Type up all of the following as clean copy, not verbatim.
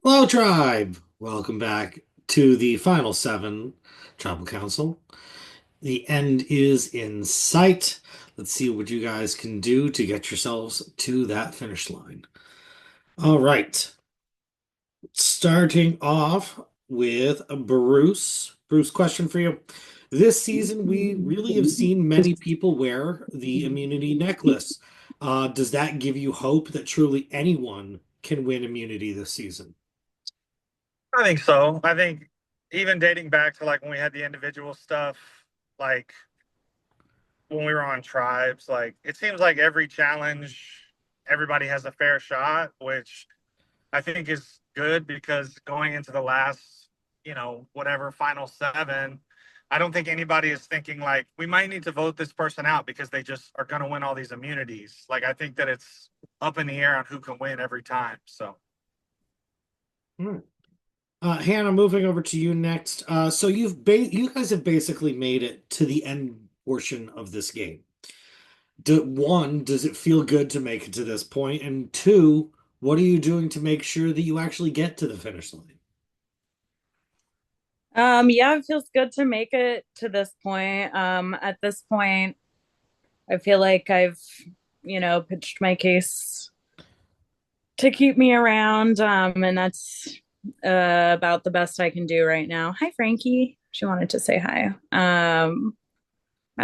Hello, tribe. Welcome back to the final seven tribal council. The end is in sight. Let's see what you guys can do to get yourselves to that finish line. All right. Starting off with Bruce. Bruce, question for you. This season, we really have seen many people wear the immunity necklace. Does that give you hope that truly anyone can win immunity this season? I think so. I think even dating back to like when we had the individual stuff, like when we were on tribes, like it seems like every challenge, everybody has a fair shot, which I think is good because going into the last, whatever final seven, I don't think anybody is thinking like we might need to vote this person out because they just are going to win all these immunities. Like I think that it's up in the air on who can win every time. So Hmm. Hannah, moving over to you next. So you guys have basically made it to the end portion of this game. One, does it feel good to make it to this point? And two, what are you doing to make sure that you actually get to the finish line? Yeah, it feels good to make it to this point. At this point, I feel like I've, pitched my case to keep me around. And that's about the best I can do right now. Hi, Frankie. She wanted to say hi. I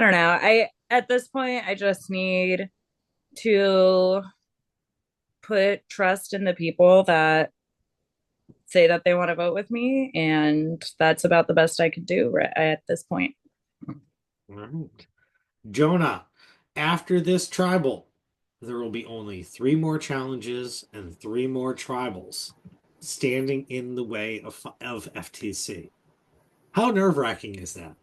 don't know. I At this point, I just need to put trust in the people that say that they want to vote with me, and that's about the best I could do right at this point. All right. Jonah, after this tribal, there will be only three more challenges and three more tribals standing in the way of FTC. How nerve-wracking is that?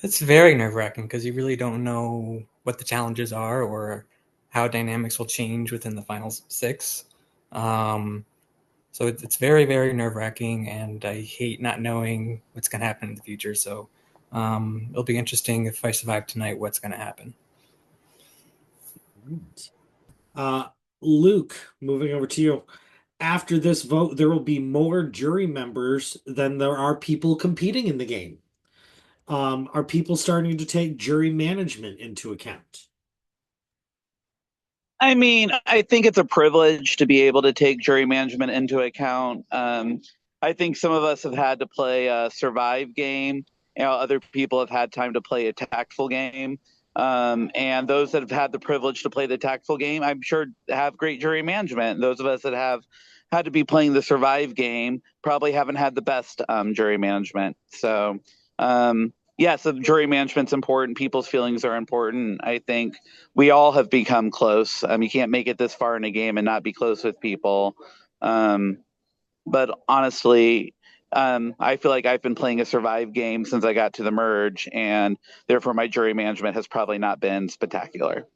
It's very nerve-wracking because you really don't know what the challenges are or how dynamics will change within the final six. Um, so it's very, very nerve-wracking, and I hate not knowing what's going to happen in the future. So it'll be interesting if I survive tonight, what's going to happen. Right. Uh, Luke, moving over to you. After this vote, there will be more jury members than there are people competing in the game. Are people starting to take jury management into account? I mean, I think it's a privilege to be able to take jury management into account. I think some of us have had to play a survive game. Other people have had time to play a tactful game. And those that have had the privilege to play the tactful game, I'm sure have great jury management. Those of us that have had to be playing the survive game probably haven't had the best jury management. So, yes, the jury management's important. People's feelings are important. I think we all have become close. You can't make it this far in a game and not be close with people. Um, but honestly, I feel like I've been playing a survive game since I got to the merge, and therefore my jury management has probably not been spectacular.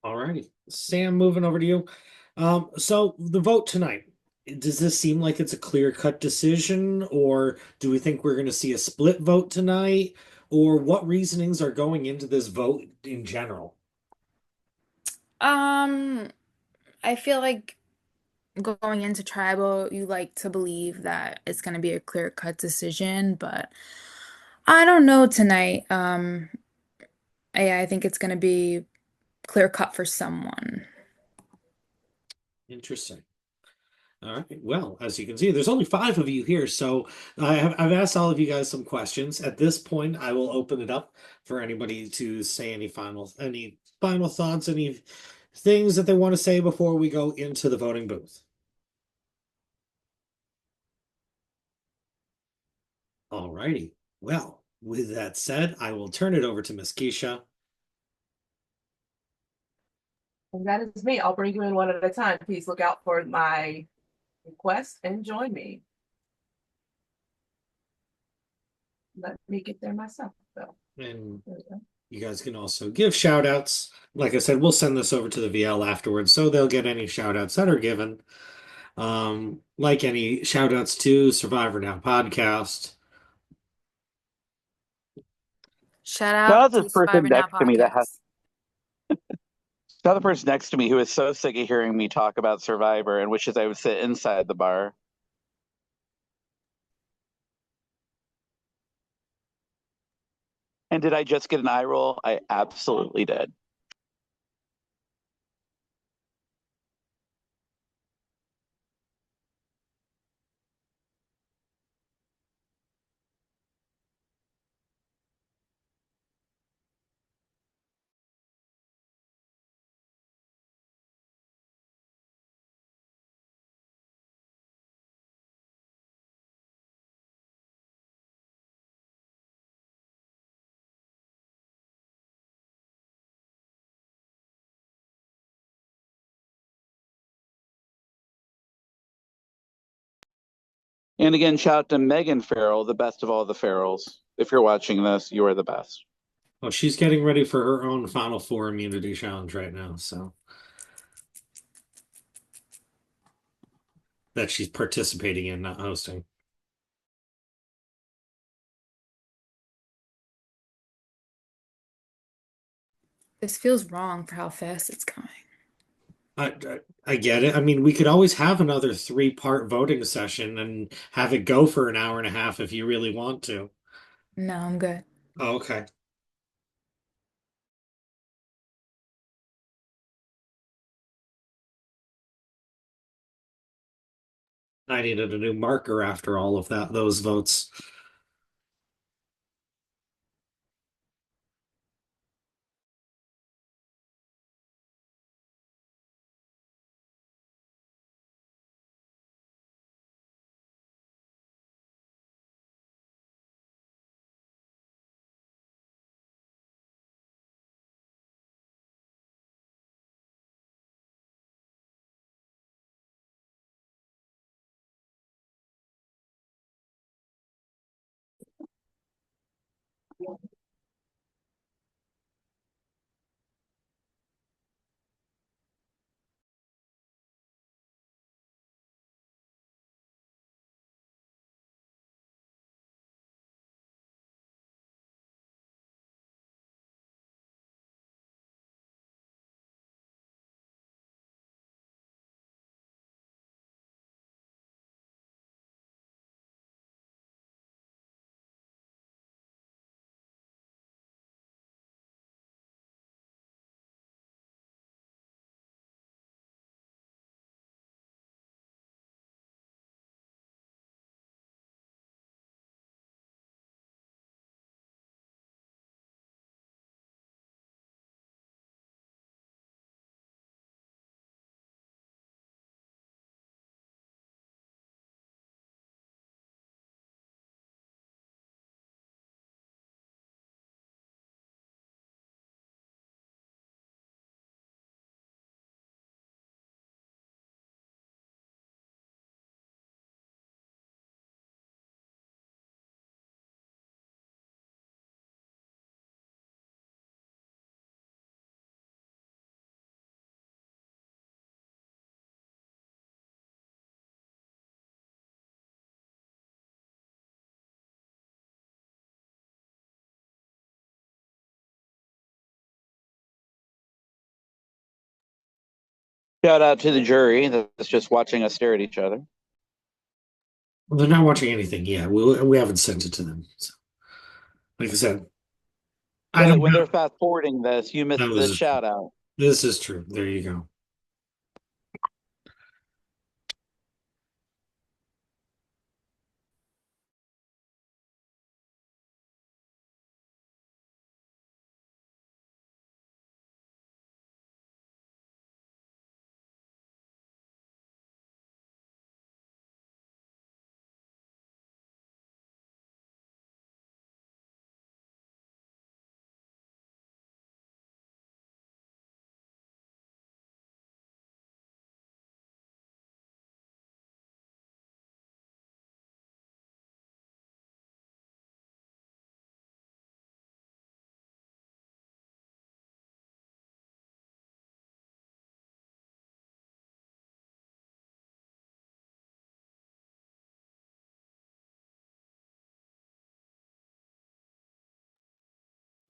All righty. Sam, moving over to you. So the vote tonight, does this seem like it's a clear-cut decision, or do we think we're going to see a split vote tonight? Or what reasonings are going into this vote in general? Um, I feel like going into tribal, you like to believe that it's going to be a clear-cut decision, but I don't know tonight. I think it's going to be clear-cut for someone. Interesting. All right. Well, as you can see, there's only five of you here, so I've asked all of you guys some questions. At this point, I will open it up for anybody to say any final thoughts, any things that they want to say before we go into the voting booth. All righty. Well, with that said, I will turn it over to Miss Keisha. And that is me. I'll bring you in one at a time. Please look out for my request and join me. Let me get there myself, though. And There we go. you guys can also give shout outs. Like I said, we'll send this over to the VL afterwards, so they'll get any shout outs that are given. Like any shout outs to Survivor Now podcast. Shout Now out this to person Survivor Now next to me that has podcast. Now the person next to me who is so sick of hearing me talk about Survivor and wishes I would sit inside the bar. And did I just get an eye roll? I absolutely did. And again, shout out to Megan Farrell, the best of all the Farrells. If you're watching this, you are the best. Well, she's getting ready for her own Final Four immunity challenge right now, so that she's participating in, not hosting. This feels wrong for how fast it's going. I get it. I mean, we could always have another three-part voting session and have it go for an hour and a half if you really want to. No, I'm good. Oh, okay. I needed a new marker after all of those votes. Shout out to the jury that's just watching us stare at each other. Well, they're not watching anything yet. We haven't sent it to them. So, like I said, I But don't when know. they're fast forwarding this, you missed That the was shout out. This is true. There you go.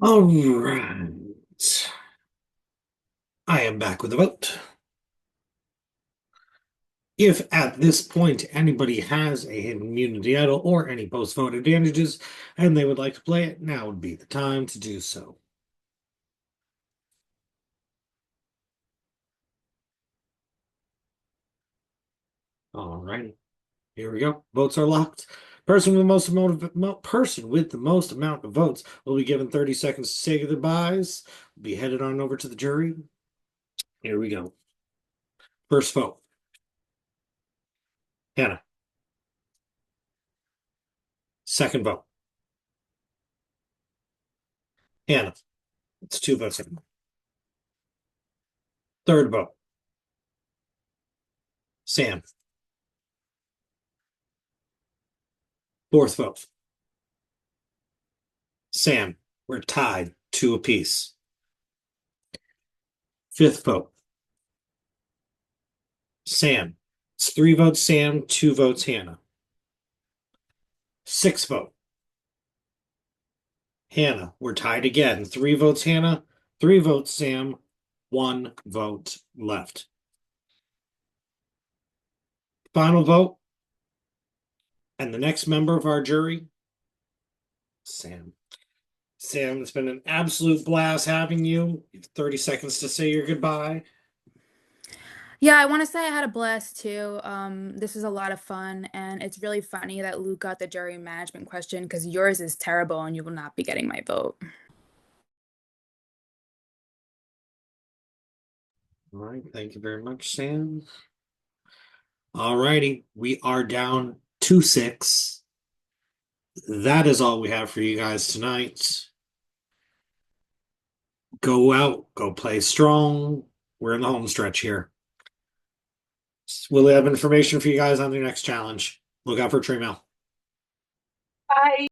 All right. I am back with the vote. If at this point anybody has a hidden immunity idol or any post-vote advantages and they would like to play it, now would be the time to do so. All right, here we go. Votes are locked. Person with the most amount of votes will be given 30 seconds to say goodbyes. Will be headed on over to the jury. Here we go. First vote. Hannah. Second vote. Hannah. It's 2 votes. Third vote. Sam. Fourth vote. Sam. We're tied 2 apiece. Fifth vote. Sam. It's 3 votes Sam, 2 votes Hannah. Sixth vote. Hannah. We're tied again. 3 votes Hannah, 3 votes Sam, 1 vote left. Final vote. And the next member of our jury, Sam. Sam, it's been an absolute blast having you. You have 30 seconds to say your goodbye. Yeah, I want to say I had a blast too. This is a lot of fun, and it's really funny that Luke got the jury management question because yours is terrible and you will not be getting my vote. All right, thank you very much, Sam. All righty, we are down 2-6. That is all we have for you guys tonight. Go out, go play strong. We're in the home stretch here. We'll have information for you guys on the next challenge. Look out for tree mail. Bye.